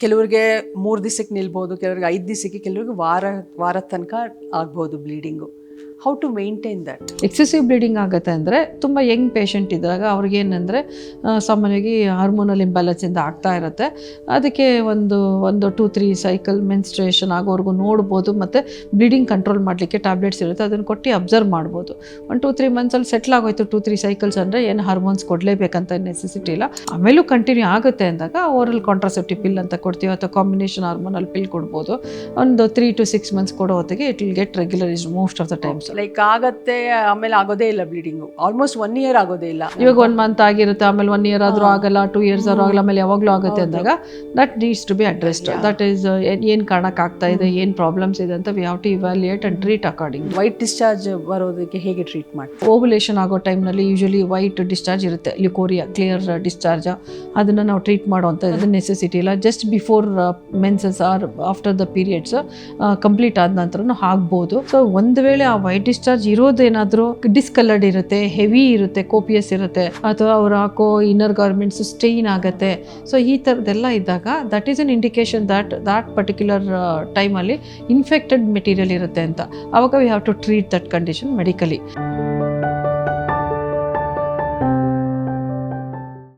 ಕೆಲವ್ರಿಗೆ 3 ದಿವಸಕ್ಕೆ ನಿಲ್ಬೋದು, ಕೆಲವ್ರಿಗೆ 5 ದಿವಸಕ್ಕೆ, ಕೆಲವ್ರಿಗೆ ವಾರದ ತನಕ ಆಗ್ಬೋದು bleeding. How to maintain that? Excessive bleeding ಆಗುತ್ತೆ ಅಂದರೆ ತುಂಬ ಯಂಗ್ ಪೇಷಂಟ್ ಇದ್ದಾಗ ಅವ್ರಿಗೇನೆಂದರೆ ಸಾಮಾನ್ಯವಾಗಿ ಹಾರ್ಮೋನಲ್ ಇಂಬ್ಯಾಲೆನ್ಸಿಂದ ಆಗ್ತಾ ಇರುತ್ತೆ. ಅದಕ್ಕೆ ಒಂದು 2-3 ಸೈಕಲ್ ಮೆನ್ಸ್ಟ್ರೇಷನ್ ಆಗೋವರೆಗೂ ನೋಡ್ಬೋದು. ಮತ್ತು ಬ್ಲೀಡಿಂಗ್ ಕಂಟ್ರೋಲ್ ಮಾಡಲಿಕ್ಕೆ ಟ್ಯಾಬ್ಲೆಟ್ಸ್ ಇರುತ್ತೆ, ಅದನ್ನು ಕೊಟ್ಟು ಅಬ್ಸರ್ವ್ ಮಾಡ್ಬೋದು. 1-2-3 ಮಂತ್ಸಲ್ಲಿ ಸೆಟ್ಲ್ ಆಗೋಯ್ತು. 2-3 ಸೈಕಲ್ಸ್ ಅಂದರೆ ಏನು ಹಾರ್ಮೋನ್ಸ್ ಕೊಡಲೇಬೇಕಂತ ನೆಸೆಸಿಟಿ ಇಲ್ಲ. ಆಮೇಲೂ ಕಂಟಿನ್ಯೂ ಆಗುತ್ತೆ ಅಂದಾಗ ಓರಲ್ ಕಾಂಟ್ರಾಸೆಪ್ಟಿವ್ ಪಿಲ್ ಅಂತ ಕೊಡ್ತೀವಿ, ಅಥವಾ ಕಾಂಬಿನೇಷನ್ ಹಾರ್ಮೋನಲ್ ಪಿಲ್ ಕೊಡ್ಬೋದು. ಒಂದು 3 to 6 ಮಂತ್ಸ್ ಕೊಡೋ ಹೊತ್ತಿಗೆ it will get regularise most of the times. Like ಆಗತ್ತೆ, ಆಮೇಲೆ ಆಗೋದೇ ಇಲ್ಲ ಬ್ಲೀಡಿಂಗು. ಆಲ್ಮೋಸ್ಟ್ 1 year ಆಗೋದೇ ಇಲ್ಲ. ಇವಾಗ 1 month ಆಗಿರುತ್ತೆ, ಆಮೇಲೆ 1 year ಆದರೂ ಆಗಲ್ಲ, 2 years ಆದರೂ ಆಗಲ್ಲ, ಆಮೇಲೆ ಯಾವಾಗಲೂ ಆಗುತ್ತೆ ಅಂದಾಗ that needs to be addressed. That is ಏನು ಕಾರಣಕ್ಕೆ ಆಗ್ತಾ ಇದೆ, ಏನು ಪ್ರಾಬ್ಲಮ್ಸ್ ಇದೆ ಅಂತ we have to evaluate and treat according. White discharge ಬರೋದಕ್ಕೆ ಹೇಗೆ ಟ್ರೀಟ್ ಮಾಡಿ? ಓವ್ಯುಲೇಷನ್ ಆಗೋ ಟೈಮ್ನಲ್ಲಿ ಯೂಶಲಿ ವೈಟ್ ಡಿಸ್ಚಾರ್ಜ್ ಇರುತ್ತೆ, ಲ್ಯುಕೋರಿಯಾ, ಕ್ಲಿಯರ್ ಡಿಸ್ಚಾರ್ಜ್. ಅದನ್ನು ನಾವು ಟ್ರೀಟ್ ಮಾಡೋವಂಥ ನೆಸೆಸಿಟಿ ಇಲ್ಲ. Just before menses or after the periods complete ಆದ ನಂತರನೂ ಆಗ್ಬೋದು. ಸೊ ಒಂದು ವೇಳೆ ಆ ವೈಟ್ ಡಿಸ್ಚಾರ್ಜ್ ಇರೋದೇನಾದರೂ ಡಿಸ್ಕಲರ್ಡ್ ಇರುತ್ತೆ, ಹೆವಿ ಇರುತ್ತೆ, ಕೋಪಿಯಸ್ ಇರುತ್ತೆ, ಅಥವಾ ಅವ್ರು ಹಾಕೋ ಇನ್ನರ್ ಗಾರ್ಮೆಂಟ್ಸ್ ಸ್ಟೈನ್ ಆಗುತ್ತೆ. ಸೊ ಈ ಥರದ್ದೆಲ್ಲ ಇದ್ದಾಗ that is an indication that particular ಟೈಮಲ್ಲಿ ಇನ್ಫೆಕ್ಟೆಡ್ ಮೆಟೀರಿಯಲ್ ಇರುತ್ತೆ ಅಂತ. ಆವಾಗ we have to treat that condition medically.